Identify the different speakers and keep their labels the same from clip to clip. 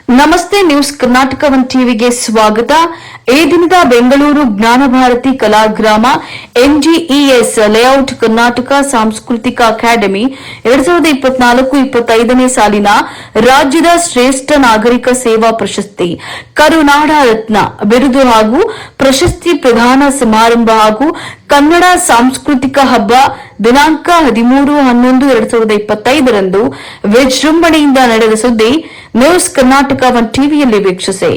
Speaker 1: ನಮಸ್ತೆ news Karnataka one ಟಿವಿಗೆ ಸ್ವಾಗತ. ಈ ದಿನದ ಬೆಂಗಳೂರು ಜ್ಞಾನ ಭಾರತಿ ಕಲಾಗ್ರಾಮ ಎಂಜಿಇಎಸ್ ಲೇಔಟ್ ಕರ್ನಾಟಕ ಸಾಂಸ್ಕೃತಿಕ ಅಕಾಡೆಮಿ 2024-25ನೇ ಸಾಲಿನ ರಾಜ್ಯದ ಶ್ರೇಷ್ಠ ನಾಗರಿಕ ಸೇವಾ ಪ್ರಶಸ್ತಿ, ಕರುನಾಡ ರತ್ನ ಬಿರುದು ಹಾಗೂ ಪ್ರಶಸ್ತಿ ಪ್ರದಾನ ಸಮಾರಂಭ ಹಾಗೂ ಕನ್ನಡ ಸಾಂಸ್ಕೃತಿಕ ಹಬ್ಬ ದಿನಾಂಕ 13/11/2025ರಂದು ವಿಜೃಂಭಣೆಯಿಂದ ನಡೆದ ಸುದ್ದಿ ನ್ಯೂಸ್ ಕರ್ನಾಟಕ ಒನ್ ಟಿವಿಯಲ್ಲಿ ವೀಕ್ಷಿಸಿ.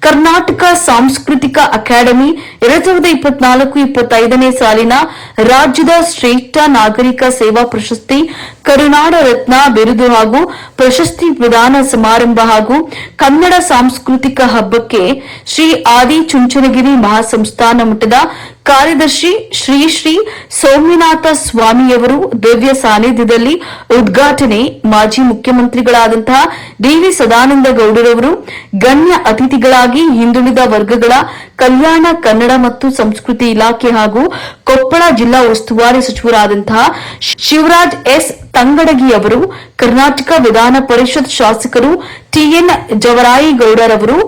Speaker 1: ಕರ್ನಾಟಕ ಸಾಂಸ್ಕೃತಿಕ ಅಕಾಡೆಮಿ 2024-25ನೇ ಸಾಲಿನ ರಾಜ್ಯದ ಶ್ರೇಷ್ಠ ನಾಗರಿಕ ಸೇವಾ ಪ್ರಶಸ್ತಿ, ಕರುನಾಡ ರತ್ನ ಬಿರುದು ಹಾಗೂ ಪ್ರಶಸ್ತಿ ಪ್ರದಾನ ಸಮಾರಂಭ ಹಾಗೂ ಕನ್ನಡ ಸಾಂಸ್ಕೃತಿಕ ಹಬ್ಬಕ್ಕೆ ಶ್ರೀ ಆದಿ ಚುಂಚನಗಿರಿ ಮಹಾಸಂಸ್ಥಾನ ಮಠದ ಕಾರ್ಯದರ್ಶಿ ಶ್ರೀ ಶ್ರೀ ಸೋಮನಾಥ ಸ್ವಾಮಿಯವರು ದಿವ್ಯ ಸಾನ್ನಿಧ್ಯದಲ್ಲಿ ಉದ್ಘಾಟನೆ. ಮಾಜಿ ಮುಖ್ಯಮಂತ್ರಿಗಳಾದಂತಹ ಡಿ.ವಿ. ಸದಾನಂದ ಗೌಡರವರು ಗಣ್ಯ ಅತಿಥಿಗಳಾಗಿ ಹಿಂದುಳಿದ ವರ್ಗಗಳ ಕಲ್ಯಾಣ, ಕನ್ನಡ ಮತ್ತು ಸಂಸ್ಕೃತಿ ಇಲಾಖೆ ಹಾಗೂ ಕೊಪ್ಪಳ ಜಿಲ್ಲಾ ಉಸ್ತುವಾರಿ ಸಚಿವರಾದಂತಹ ಶಿವರಾಜ್ ಎಸ್ ತಂಗಡಗಿ ಅವರು, ಕರ್ನಾಟಕ ವಿಧಾನ ಪರಿಷತ್ ಶಾಸಕರು ಟಿಎನ್ ಜವರಾಯಿಗೌಡರವರು,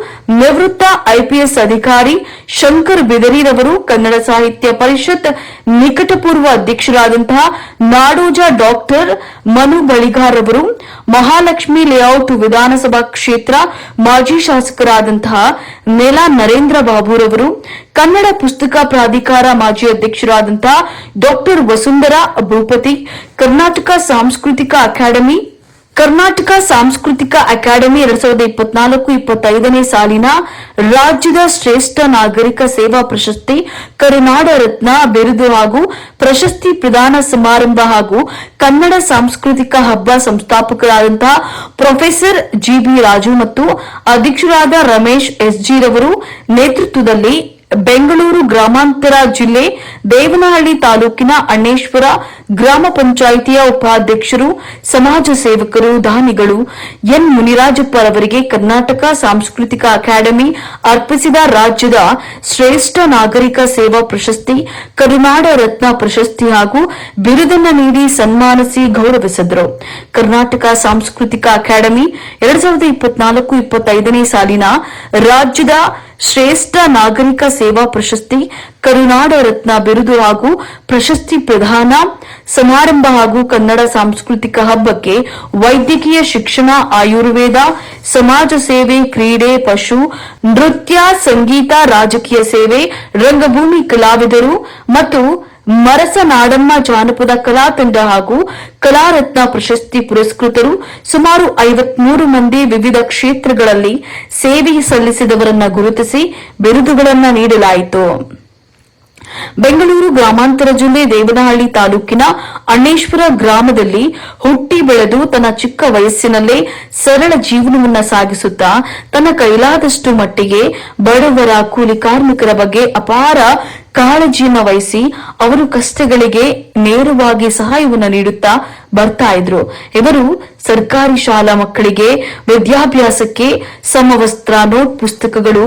Speaker 1: ನಿವೃತ್ತ ಐಪಿಎಸ್ ಅಧಿಕಾರಿ ಶಂಕರ್ ಬಿದರಿರವರು, ಕನ್ನಡ ಸಾಹಿತ್ಯ ಪರಿಷತ್ ನಿಕಟಪೂರ್ವ ಅಧ್ಯಕ್ಷರಾದಂತಹ ನಾಡೋಜ ಡಾಕ್ಟರ್ ಮನು ಬಳಿಗಾರ್ ಅವರು, ಮಹಾಲಕ್ಷ್ಮಿ ಲೇಔಟ್ ವಿಧಾನಸಭಾ ಕ್ಷೇತ್ರ ಮಾಜಿ ಶಾಸಕರಾದಂತಹ ನೆಲ ನರೇಂದ್ರ ಬಾಬುರವರು, ಕನ್ನಡ ಪುಸ್ತಕ ಪ್ರಾಧಿಕಾರ ಮಾಜಿ ಅಧ್ಯಕ್ಷರಾದಂತಹ ಡಾಕ್ಟರ್ ವಸುಂಧರಾ ಭೂಪತಿ, ಕರ್ನಾಟಕ ಸಾಂಸ್ಕೃತಿಕ ಅಕಾಡೆಮಿ 2024-25ನೇ ಸಾಲಿನ ರಾಜ್ಯದ ಶ್ರೇಷ್ಠ ನಾಗರಿಕ ಸೇವಾ ಪ್ರಶಸ್ತಿ, ಕರುನಾಡ ರತ್ನ ಬಿರುದು ಹಾಗೂ ಪ್ರಶಸ್ತಿ ಪ್ರದಾನ ಸಮಾರಂಭ ಹಾಗೂ ಕನ್ನಡ ಸಾಂಸ್ಕೃತಿಕ ಹಬ್ಬ ಸಂಸ್ಥಾಪಕರಾದಂತಹ ಪ್ರೊಫೆಸರ್ ಜಿಬಿ ರಾಜು ಮತ್ತು ಅಧ್ಯಕ್ಷರಾದ ರಮೇಶ್ ಎಸ್ಜಿ ರವರು ನೇತೃತ್ವದಲ್ಲಿ ಬೆಂಗಳೂರು ಗ್ರಾಮಾಂತರ ಜಿಲ್ಲೆ ದೇವನಹಳ್ಳಿ ತಾಲೂಕಿನ ಅಣ್ಣೇಶ್ವರ ಗ್ರಾಮ ಪಂಚಾಯಿತಿಯ ಉಪಾಧ್ಯಕ್ಷರು, ಸಮಾಜ ಸೇವಕರು, ದಾನಿಗಳು ಎನ್ ಮುನಿರಾಜಪ್ಪ ಅವರಿಗೆ ಕರ್ನಾಟಕ ಸಾಂಸ್ಕೃತಿಕ ಅಕಾಡೆಮಿ ಅರ್ಪಿಸಿದ ರಾಜ್ಯದ ಶ್ರೇಷ್ಠ ನಾಗರಿಕ ಸೇವಾ ಪ್ರಶಸ್ತಿ, ಕರುನಾಡ ರತ್ನ ಪ್ರಶಸ್ತಿ ಹಾಗೂ ಬಿರುದನ್ನು ನೀಡಿ ಸನ್ಮಾನಿಸಿ ಗೌರವಿಸಿದರು. ಕರ್ನಾಟಕ ಸಾಂಸ್ಕೃತಿಕ ಅಕಾಡೆಮಿ 2024-25ನೇ ಸಾಲಿನ ರಾಜ್ಯದ ಶ್ರೇಷ್ಠ ನಾಗರಿಕ ಸೇವಾ ಪ್ರಶಸ್ತಿ, ಕರುನಾಡ ರತ್ನ ಬಿರುದು ಹಾಗೂ ಪ್ರಶಸ್ತಿ ಪ್ರದಾನ ಸಮಾರಂಭ ಹಾಗೂ ಕನ್ನಡ ಸಾಂಸ್ಕೃತಿಕ ಹಬ್ಬಕ್ಕೆ ವೈದ್ಯಕೀಯ ಶಿಕ್ಷಣ, ಆಯುರ್ವೇದ, ಸಮಾಜ ಸೇವೆ, ಕ್ರೀಡೆ, ಪಶು, ನೃತ್ಯ, ಸಂಗೀತ, ರಾಜಕೀಯ ಸೇವೆ, ರಂಗಭೂಮಿ ಕಲಾವಿದರು ಮತ್ತು ಮರಸ ನಾಡಮ್ಮ ಜಾನಪದ ಕಲಾ ತಂಡ ಹಾಗೂ ಕಲಾರತ್ನ ಪ್ರಶಸ್ತಿ ಪುರಸ್ಕೃತರು ಸುಮಾರು 53 ಮಂದಿ ವಿವಿಧ ಕ್ಷೇತ್ರಗಳಲ್ಲಿ ಸೇವೆ ಸಲ್ಲಿಸಿದವರನ್ನ ಗುರುತಿಸಿ ಬಿರುದುಗಳನ್ನು ನೀಡಲಾಯಿತು. ಬೆಂಗಳೂರು ಗ್ರಾಮಾಂತರ ಜಿಲ್ಲೆ ದೇವನಹಳ್ಳಿ ತಾಲೂಕಿನ ಅಣ್ಣೇಶ್ವರ ಗ್ರಾಮದಲ್ಲಿ ಹುಟ್ಟಿ ಬೆಳೆದು ತನ್ನ ಚಿಕ್ಕ ವಯಸ್ಸಿನಲ್ಲೇ ಸರಳ ಜೀವನವನ್ನ ಸಾಗಿಸುತ್ತಾ ತನ್ನ ಕೈಲಾದಷ್ಟು ಮಟ್ಟಿಗೆ ಬಡವರ, ಕೂಲಿ ಕಾರ್ಮಿಕರ ಬಗ್ಗೆ ಅಪಾರ ಕಾಳಜಿಯನ್ನು ವಹಿಸಿ ಅವರು ಕಷ್ಟಗಳಿಗೆ ನೇರವಾಗಿ ಸಹಾಯವನ್ನು ನೀಡುತ್ತಾ ಬರ್ತಾ ಇದ್ರು. ಇವರು ಸರ್ಕಾರಿ ಶಾಲಾ ಮಕ್ಕಳಿಗೆ ವಿದ್ಯಾಭ್ಯಾಸಕ್ಕೆ ಸಮವಸ್ತ್ರ, ನೋಟ್ ಪುಸ್ತಕಗಳು,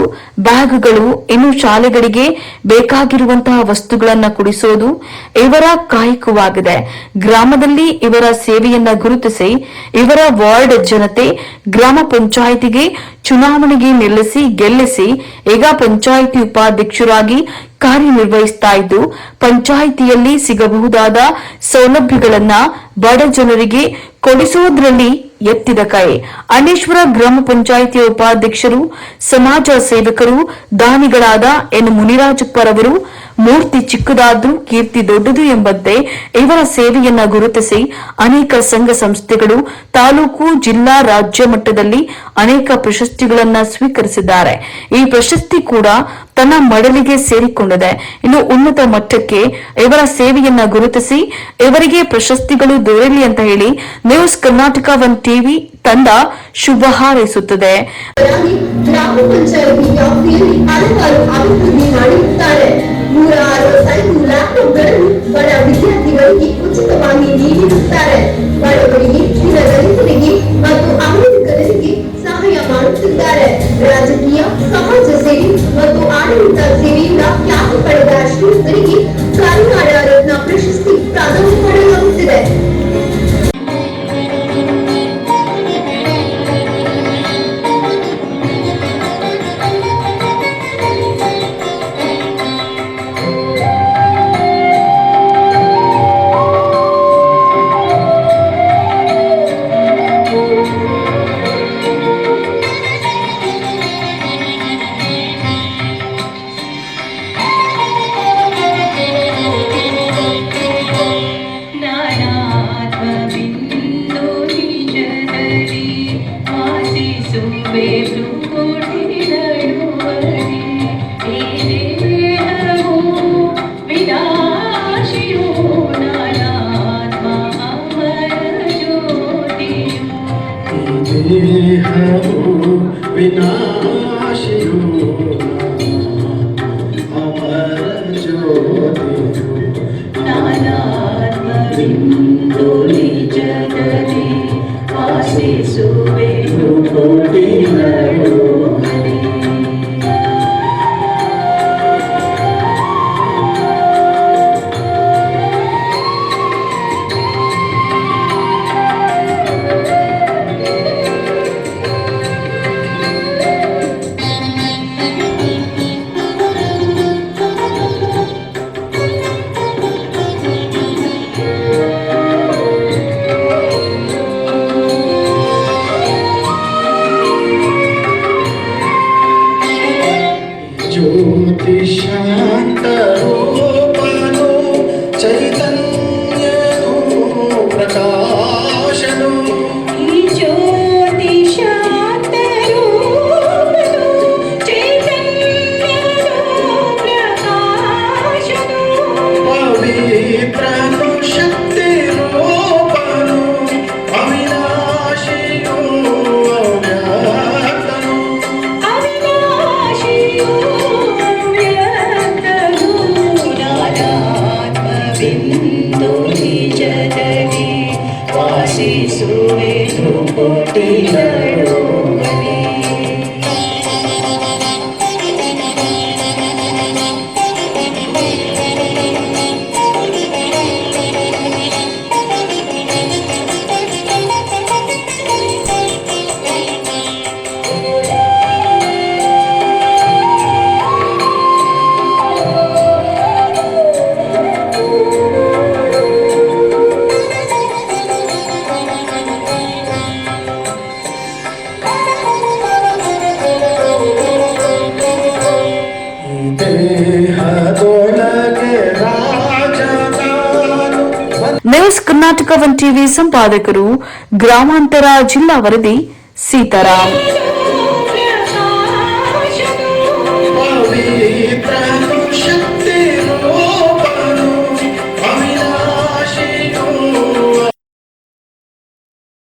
Speaker 1: ಬ್ಯಾಗ್ಗಳು, ಇನ್ನು ಶಾಲೆಗಳಿಗೆ ಬೇಕಾಗಿರುವಂತಹ ವಸ್ತುಗಳನ್ನ ಕೊಡಿಸೋದು ಇವರ ಕಾಯಕವಾಗಿದೆ. ಗ್ರಾಮದಲ್ಲಿ ಇವರ ಸೇವೆಯನ್ನ ಗುರುತಿಸಿ ಇವರ ವಾರ್ಡ್ ಜನತೆ ಗ್ರಾಮ ಪಂಚಾಯಿತಿಗೆ ಚುನಾವಣೆಗೆ ನಿಲ್ಲಿಸಿ ಗೆಲ್ಲಿಸಿ ಈಗ ಪಂಚಾಯಿತಿ ಉಪಾಧ್ಯಕ್ಷರಾಗಿ ಕಾರ್ಯನಿರ್ವಹಿಸ್ತಾ ಇದ್ದು, ಪಂಚಾಯಿತಿಯಲ್ಲಿ ಸಿಗಬಹುದಾದ ಸೌಲಭ್ಯಗಳನ್ನ ಬಡ ಜನರಿಗೆ ಕೊಡಿಸುವುದರಲ್ಲಿ ಎತ್ತಿದ ಕೈ. ಅಣ್ಣೇಶ್ವರ ಗ್ರಾಮ ಪಂಚಾಯಿತಿಯ ಉಪಾಧ್ಯಕ್ಷರು, ಸಮಾಜ ಸೇವಕರು, ದಾನಿಗಳಾದ ಎನ್ ಮುನಿರಾಜಪ್ಪರವರು ಮೂರ್ತಿ ಚಿಕ್ಕದಾದ್ರೂ ಕೀರ್ತಿ ದೊಡ್ಡದು ಎಂಬಂತೆ ಇವರ ಸೇವೆಯನ್ನ ಗುರುತಿಸಿ ಅನೇಕ ಸಂಘ ಸಂಸ್ಥೆಗಳು ತಾಲೂಕು, ಜಿಲ್ಲಾ, ರಾಜ್ಯ ಮಟ್ಟದಲ್ಲಿ ಅನೇಕ ಪ್ರಶಸ್ತಿಗಳನ್ನ ಸ್ವೀಕರಿಸಿದ್ದಾರೆ. ಈ ಪ್ರಶಸ್ತಿ ಕೂಡ ತನ್ನ ಮಡಲಿಗೆ ಸೇರಿಕೊಂಡಿದೆ. ಇನ್ನು ಉನ್ನತ ಮಟ್ಟಕ್ಕೆ ಇವರ ಸೇವೆಯನ್ನ ಗುರುತಿಸಿ ಇವರಿಗೆ ಪ್ರಶಸ್ತಿಗಳು ದೊರೆಯಲಿ ಅಂತ ಹೇಳಿ ನ್ಯೂಸ್ ಕರ್ನಾಟಕ ಒನ್ ಟಿವಿ ತಂಡ ಶುಭ ಹಾರೈಸುತ್ತದೆ.
Speaker 2: ಗ್ರಾಮ ಪಂಚಾಯಿತಿ ವ್ಯಾಪ್ತಿಯಲ್ಲಿ ಹಲವಾರು ಅಭಿವೃದ್ಧಿ ಮಾಡಿರುತ್ತಾರೆ. 160 ಲ್ಯಾಪ್ಟಾಪ್ಗಳನ್ನು ಬಡ ವಿದ್ಯಾರ್ಥಿಗಳಿಗೆ ಉಚಿತವಾಗಿ ನೀಡಿರುತ್ತಾರೆ. ಬಡವರಿಗೆ, ದಲಿತರಿಗೆ ಮತ್ತು ಅಮೆರಿಕರಿಗೆ ಸಹಾಯ ಮಾಡುತ್ತಿದ್ದಾರೆ. ರಾಜಕೀಯ, ಸಮಾಜ ಸೇವೆ ಮತ್ತು ಆಡಳಿತ ಸೇವೆಯಿಂದ ಖ್ಯಾತಿ ಪಡೆದ ಶ್ರೀಮಂತರಿಗೆ ಕರುನಾಡ ರತ್ನ ಪ್ರಶಸ್ತಿ ಪ್ರದಾನ ಮಾಡಲಾಗುತ್ತಿದೆ.
Speaker 3: ज्योति शांत रूपनु चैतन्यनु प्रकाशनु
Speaker 2: ज्योति शांत रूपनु चैतन्यनु प्रकाशनु
Speaker 3: पवित्रनु शक्ति रूपनु अविनाशिनु अव्याक्तनु
Speaker 1: ನ್ಯೂಸ್ ಕರ್ನಾಟಕ 1 ಟಿವಿ ಸಂಪಾದಕರು ಗ್ರಾಮಾಂತರ ಜಿಲ್ಲಾ ವರದಿ ಸೀತಾರಾಮ್.